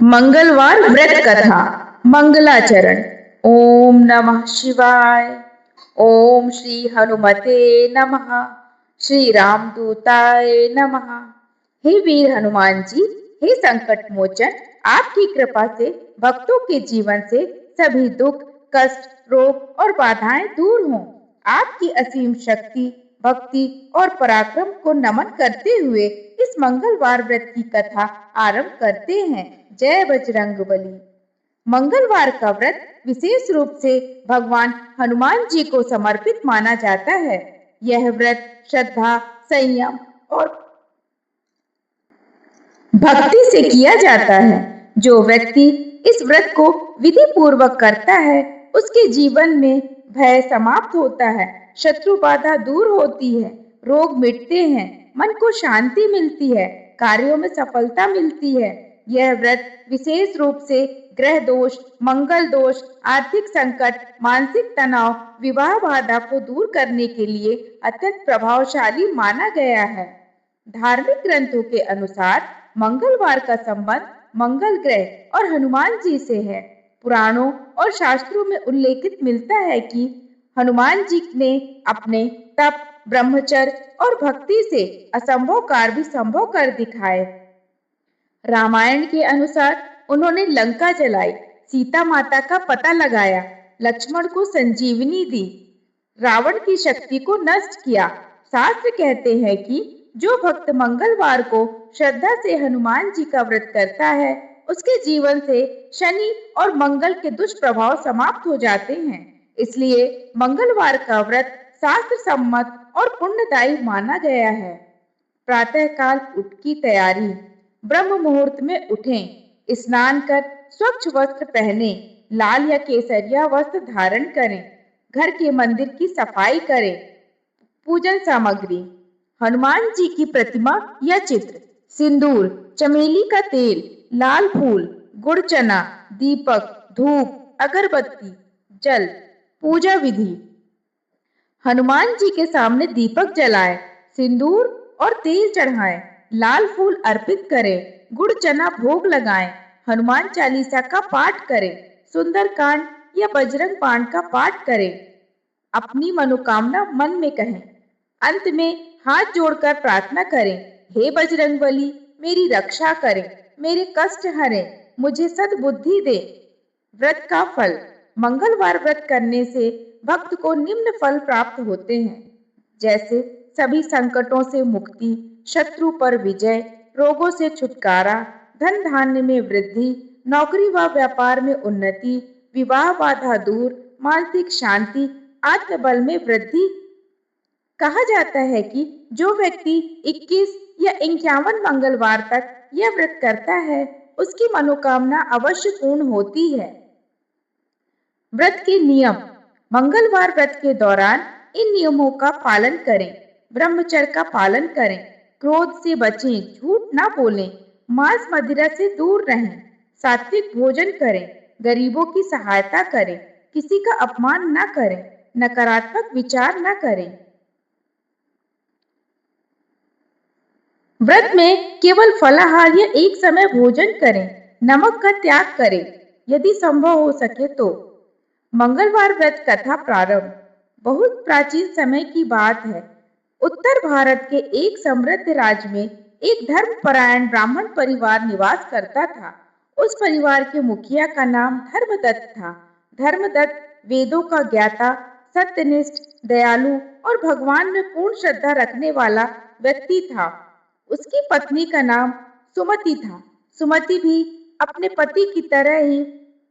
मंगलवार व्रत कथा। मंगलाचरण। ओम नमः शिवाय। ओम श्री हनुमते नमः। श्री रामदूताय नमः। हे वीर हनुमान जी, हे संकट मोचन, आपकी कृपा से भक्तों के जीवन से सभी दुख, कष्ट, रोग और बाधाएं दूर हों। आपकी असीम शक्ति, भक्ति और पराक्रम को नमन करते हुए इस मंगलवार व्रत की कथा आरंभ करते हैं। जय बजरंगबली। मंगलवार का व्रत विशेष रूप से भगवान हनुमान जी को समर्पित माना जाता है। यह व्रत श्रद्धा, संयम और भक्ति से किया जाता है। जो व्यक्ति इस व्रत को विधि पूर्वक करता है, उसके जीवन में भय समाप्त होता है, शत्रु बाधा दूर होती है, रोग मिटते हैं, मन को शांति मिलती है, कार्यों में सफलता मिलती है। यह व्रत विशेष रूप से ग्रह दोष, मंगल दोष, आर्थिक संकट, मानसिक तनाव, विवाह बाधा को दूर करने के लिए अत्यंत प्रभावशाली माना गया है। धार्मिक ग्रंथों के अनुसार मंगलवार का संबंध मंगल ग्रह और हनुमान जी से है। पुराणों और शास्त्रों में उल्लेखित मिलता है कि हनुमान जी ने अपने तप, ब्रह्मचर्य और भक्ति से असंभव कार्य भी संभव कर दिखाए। रामायण के अनुसार उन्होंने लंका जलाई, सीता माता का पता लगाया, लक्ष्मण को संजीवनी दी, रावण की शक्ति को नष्ट किया। शास्त्र कहते हैं कि जो भक्त मंगलवार को श्रद्धा से हनुमान जी का व्रत करता है, उसके जीवन से शनि और मंगल के दुष्प्रभाव समाप्त हो जाते हैं। इसलिए मंगलवार का व्रत शास्त्र सम्मत और पुण्यदायी माना गया है। प्रातःकाल उठ की तैयारी। ब्रह्म मुहूर्त में उठें, स्नान कर स्वच्छ वस्त्र पहने, लाल या केसरिया वस्त्र धारण करें, घर के मंदिर की सफाई करें। पूजन सामग्री: हनुमान जी की प्रतिमा या चित्र, सिंदूर, चमेली का तेल, लाल फूल, गुड़ चना, दीपक, धूप, अगरबत्ती, जल। पूजा विधि: हनुमान जी के सामने दीपक जलाएं, सिंदूर और तेल चढ़ाएं, लाल फूल अर्पित करें, गुड़ चना भोग लगाएं, हनुमान चालीसा का पाठ करें, सुंदरकांड या बजरंग बाण का पाठ करें। अपनी मनोकामना मन में कहें। अंत में हाथ जोड़कर प्रार्थना करें, हे बजरंगबली, मेरी रक्षा करें, मेरे कष्ट हरें, मुझे सद्बुद्धि दे। व्रत का फल: मंगलवार व्रत करने से भक्त को निम्न फल प्राप्त होते हैं, जैसे सभी संकटों से मुक्ति, शत्रु पर विजय, रोगों से छुटकारा, धन धान्य में वृद्धि, नौकरी व व्यापार में उन्नति, विवाह बाधा दूर, मानसिक शांति, आत्मबल में वृद्धि। कहा जाता है कि जो व्यक्ति 21 या 51 मंगलवार तक यह व्रत करता है, उसकी मनोकामना अवश्य पूर्ण होती है। व्रत के नियम: मंगलवार व्रत के दौरान इन नियमों का पालन करें। ब्रह्मचर्य का पालन करें, क्रोध से बचें, झूठ ना बोलें, मांस मदिरा से दूर रहें, सात्विक भोजन करें, गरीबों की सहायता करें, किसी का अपमान न करें, नकारात्मक विचार न करें। व्रत में केवल फलाहार या एक समय भोजन करें, नमक का त्याग करें, यदि संभव हो सके तो। मंगलवार व्रत कथा प्रारंभ। बहुत प्राचीन समय की बात है। उत्तर भारत के एक समृद्ध राज्य में एक धर्मपरायण ब्राह्मण परिवार निवास करता था। उस परिवार के मुखिया का नाम धर्मदत्त था। धर्मदत्त वेदों का ज्ञाता, सत्यनिष्ठ, दयालु और भगवान में पूर्ण श्रद्धा रखने वाला व्यक्ति था। उसकी पत्नी का नाम सुमति था। सुमति भी अपने पति की तरह ही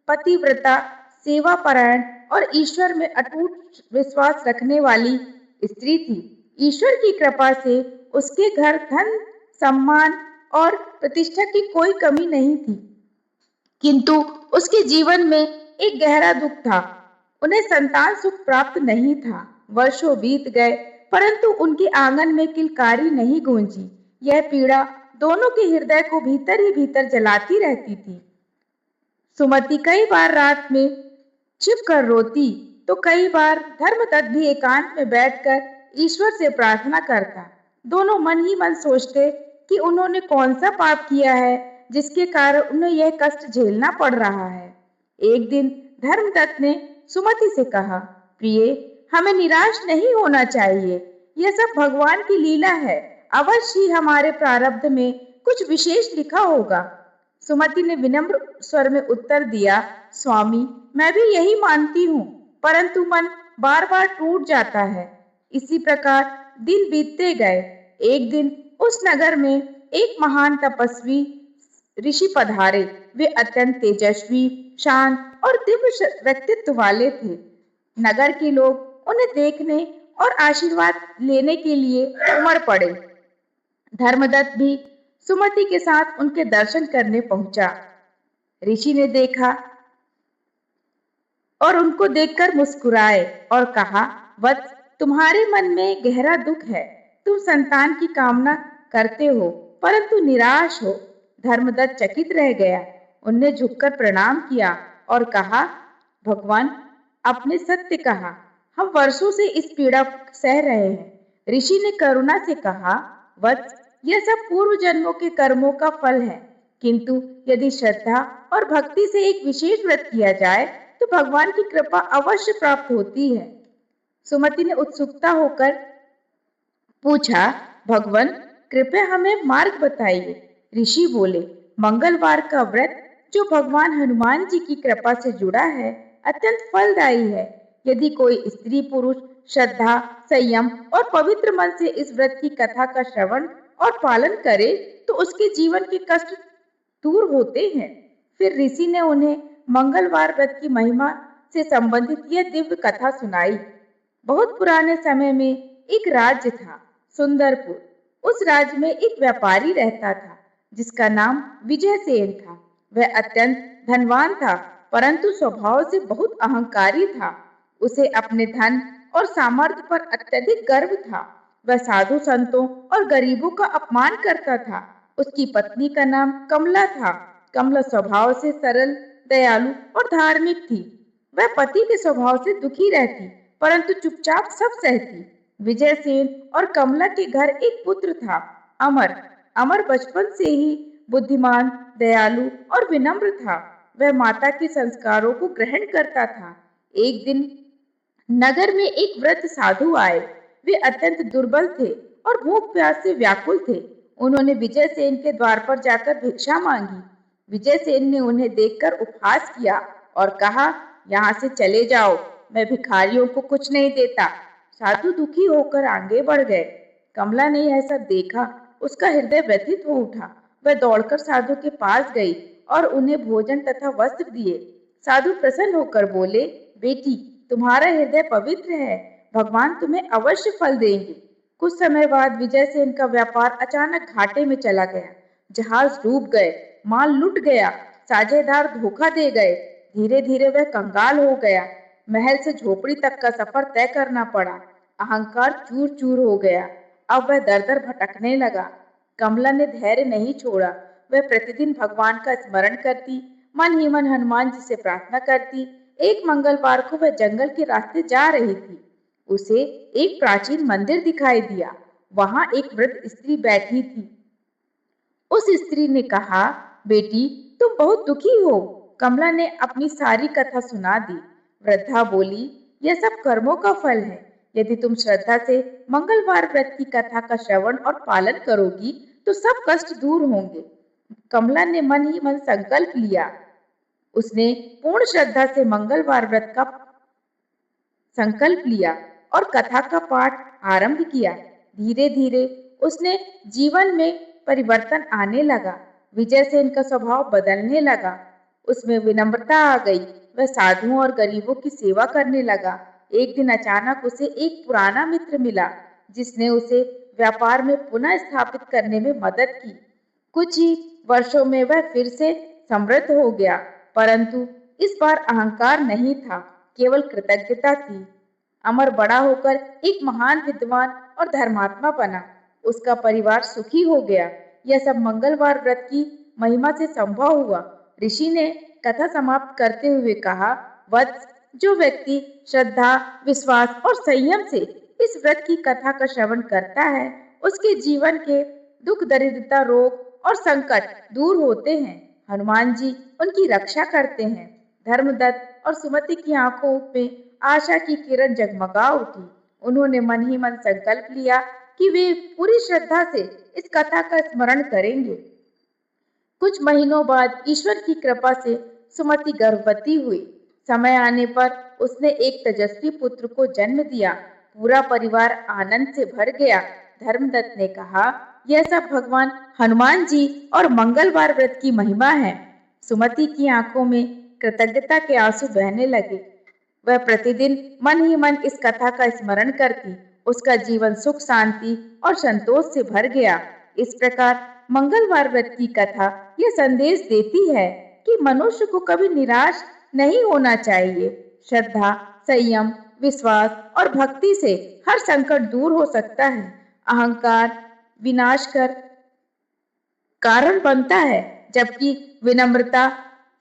पतिव्रता, सेवापरायण और ईश्वर में अटूट विश्वास रखने वाली स्त्री थी। ईश्वर की कृपा से उसके घर धन, सम्मान और प्रतिष्ठा की कोई कमी नहीं थी, किंतु उसके जीवन में एक गहरा दुख था। उन्हें संतान सुख प्राप्त नहीं था। वर्षों बीत गए, परंतु उनके आंगन में किलकारी नहीं गूंजी। यह पीड़ा दोनों के हृदय को भीतर ही भीतर जलाती रहती थी। सुमति कई बार रात में छिप कर रोती, तो कई बार धर्मदत्त भी एकांत में बैठकर ईश्वर से प्रार्थना करता। दोनों मन ही मन सोचते कि उन्होंने कौन सा पाप किया है जिसके कारण उन्हें यह कष्ट झेलना पड़ रहा है। एक दिन धर्मदत्त ने सुमति से कहा, प्रिय, हमें निराश नहीं होना चाहिए। यह सब भगवान की लीला है। अवश्य ही हमारे प्रारब्ध में कुछ विशेष लिखा होगा। सुमति ने विनम्र स्वर में उत्तर दिया, स्वामी, मैं भी यही मानती हूँ, परंतु मन बार बार टूट जाता है। इसी प्रकार दिन बीतते गए। एक दिन उस नगर में एक महान तपस्वी ऋषि पधारे। वे अत्यंत तेजस्वी, शांत और दिव्य व्यक्तित्व वाले थे। नगर के लोग उन्हें देखने और आशीर्वाद लेने के लिए उमड़ पड़े। धर्मदत्त भी सुमति के साथ उनके दर्शन करने पहुंचा। ऋषि ने देखा और उनको देखकर मुस्कुराए और कहा, वत्स, तुम्हारे मन में गहरा दुख है। तुम संतान की कामना करते हो, परंतु निराश हो। धर्मदत्त चकित रह गया। उनने झुककर प्रणाम किया और कहा, भगवान, आपने सत्य कहा। हम वर्षों से इस पीड़ा सह रहे हैं। ऋषि ने करुणा से कहा, वत्स, यह सब पूर्व जन्मों के कर्मों का फल है, किंतु यदि श्रद्धा और भक्ति से एक विशेष व्रत किया जाए तो भगवान की कृपा अवश्य प्राप्त होती है। सुमति ने उत्सुकता होकर पूछा, भगवान, कृपया हमें मार्ग बताइए। ऋषि बोले, मंगलवार का व्रत जो भगवान हनुमान जी की कृपा से जुड़ा है, अत्यंत फलदायी है। यदि कोई स्त्री पुरुष श्रद्धा, संयम और पवित्र मन से इस व्रत की कथा का श्रवण और पालन करे तो उसके जीवन के कष्ट दूर होते हैं। फिर ऋषि ने उन्हें मंगलवार व्रत की महिमा से संबंधित यह दिव्य कथा सुनाई। बहुत पुराने समय में एक राज्य था, सुंदरपुर। उस राज्य में एक व्यापारी रहता था जिसका नाम विजयसेन था। वह अत्यंत धनवान था, परंतु स्वभाव से बहुत अहंकारी था। उसे अपने धन और सामर्थ्य पर अत्यधिक गर्व था। वह साधु संतों और गरीबों का अपमान करता था। उसकी पत्नी का नाम कमला था। कमला स्वभाव से सरल, दयालु और धार्मिक थी। वह पति के स्वभाव से दुखी रहती, परंतु चुपचाप सब सहती। विजयसेन और कमला के घर एक पुत्र था, अमर। अमर बचपन से ही बुद्धिमान, दयालु और विनम्र था। वह माता के संस्कारों को ग्रहण करता था। एक दिन नगर में एक वृद्ध साधु आए। वे अत्यंत दुर्बल थे और भूख प्यास से व्याकुल थे। उन्होंने विजयसेन के द्वार पर जाकर भिक्षा मांगी। विजयसेन ने उन्हें देखकर उपहास किया और कहा, यहाँ से चले जाओ, मैं भिखारियों को कुछ नहीं देता। साधु दुखी होकर आगे बढ़ गए। कमला ने यह सब देखा, उसका हृदय व्यथित हो उठा। वह दौड़कर साधु के पास गई और उन्हें भोजन तथा वस्त्र दिए। साधु प्रसन्न होकर बोले, बेटी, तुम्हारा हृदय पवित्र है, भगवान तुम्हें अवश्य फल देंगे। कुछ समय बाद विजयसेन का व्यापार अचानक घाटे में चला गया। जहाज डूब गए, माल लुट गया, साझेदार धोखा दे गए। धीरे धीरे वह कंगाल हो गया। महल से झोपड़ी तक का सफर तय करना पड़ा। अहंकार चूर चूर हो गया। अब वह दर दर भटकने लगा। कमला ने धैर्य नहीं छोड़ा। वह प्रतिदिन भगवान का स्मरण करती, मन ही मन हनुमान जी से प्रार्थना करती। एक मंगलवार को वह जंगल के रास्ते जा रही थी। उसे एक प्राचीन मंदिर दिखाई दिया। वहां एक वृद्ध स्त्री बैठी थी। उस स्त्री ने कहा, बेटी, तुम बहुत दुखी हो। कमला ने अपनी सारी कथा सुना दी। वृद्धा बोली, यह सब कर्मों का फल है। यदि तुम श्रद्धा से मंगलवार व्रत की कथा का श्रवण और पालन करोगी तो सब कष्ट दूर होंगे। कमला ने मन ही मन संकल्प लिया। उसने पूर्ण श्रद्धा से मंगलवार व्रत का संकल्प लिया और कथा का पाठ आरंभ किया। धीरे धीरे उसने जीवन में परिवर्तन आने लगा। विजयसेन का स्वभाव बदलने लगा। उसमें विनम्रता आ गई। वह साधुओं और गरीबों की सेवा करने लगा। एक दिन अचानक उसे एक पुराना मित्र मिला, जिसने उसे व्यापार में पुनः स्थापित करने में मदद की। कुछ ही वर्षों में वह फिर से समृद्ध हो गया, परंतु इस बार अहंकार नहीं था, केवल कृतज्ञता थी। अमर बड़ा होकर एक महान विद्वान और धर्मात्मा बना। उसका परिवार सुखी हो गया। यह सब मंगलवार व्रत की महिमा से संभव हुआ। ऋषि ने कथा समाप्त करते हुए कहा, वत्स, जो व्यक्ति श्रद्धा, विश्वास और संयम से इस व्रत की कथा का श्रवण करता है, उसके जीवन के दुख, दरिद्रता, रोग और संकट दूर होते हैं। हनुमान जी उनकी रक्षा करते हैं। धर्मदत्त और सुमति की आंखों में आशा की किरण जगमगा उठी। उन्होंने मन ही मन संकल्प लिया कि वे पूरी श्रद्धा से इस कथा का स्मरण करेंगे। कुछ महीनों बाद ईश्वर की कृपा से सुमति गर्भवती हुई। समय आने पर उसने एक तेजस्वी पुत्र को जन्म दिया। पूरा परिवार आनंद से भर गया। धर्मदत्त ने कहा, यह सब भगवान हनुमान जी और मंगलवार व्रत की महिमा है। सुमति की आंखों में कृतज्ञता के आंसू बहने लगे। वह प्रतिदिन मन ही मन इस कथा का स्मरण करती। उसका जीवन सुख, शांति और संतोष से भर गया। इस प्रकार मंगलवार व्रत की कथा यह संदेश देती है कि मनुष्य को कभी निराश नहीं होना चाहिए। श्रद्धा, संयम, विश्वास और भक्ति से हर संकट दूर हो सकता है। अहंकार विनाश कर कारण बनता है, जबकि विनम्रता,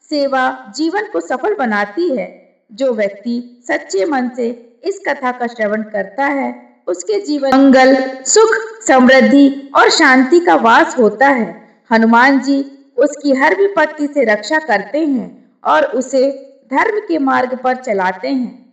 सेवा जीवन को सफल बनाती है। जो व्यक्ति सच्चे मन से इस कथा का श्रवण करता है, उसके जीवन मंगल, सुख, समृद्धि और शांति का वास होता है। हनुमान जी उसकी हर विपत्ति से रक्षा करते हैं और उसे धर्म के मार्ग पर चलाते हैं।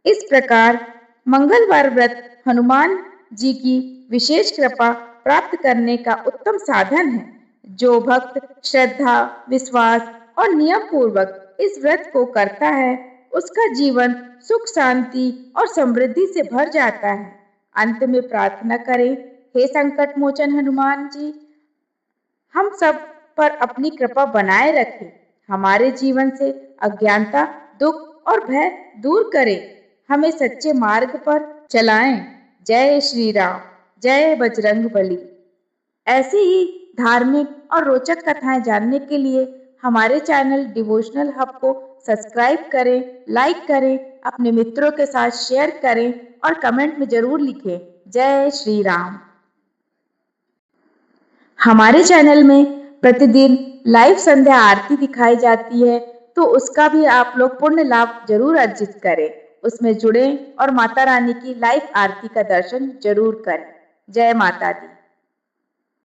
इस प्रकार मंगलवार व्रत हनुमान जी की विशेष कृपा प्राप्त करने का उत्तम साधन है। जो भक्त श्रद्धा, विश्वास और नियम पूर्वक इस व्रत को करता है, उसका जीवन सुख, शांति और समृद्धि से भर जाता है। अंत में प्रार्थना करें, हे संकट मोचन हनुमान जी, हम सब पर अपनी कृपा बनाए रखें। हमारे जीवन से अज्ञानता, दुख और भय दूर करें। हमें सच्चे मार्ग पर चलाएं। जय श्री राम, जय बजरंगबली। ऐसे ही धार्मिक और रोचक कथाएं जानने के लिए हमारे चैनल डिवोशनल हब को सब्सक्राइब करें, लाइक करें, अपने मित्रों के साथ शेयर करें और कमेंट में जरूर लिखें, जय श्री राम। हमारे चैनल में प्रतिदिन लाइव संध्या आरती दिखाई जाती है, तो उसका भी आप लोग पुण्य लाभ जरूर अर्जित करें। उसमें जुड़ें और माता रानी की लाइव आरती का दर्शन जरूर करें। जय माता दी।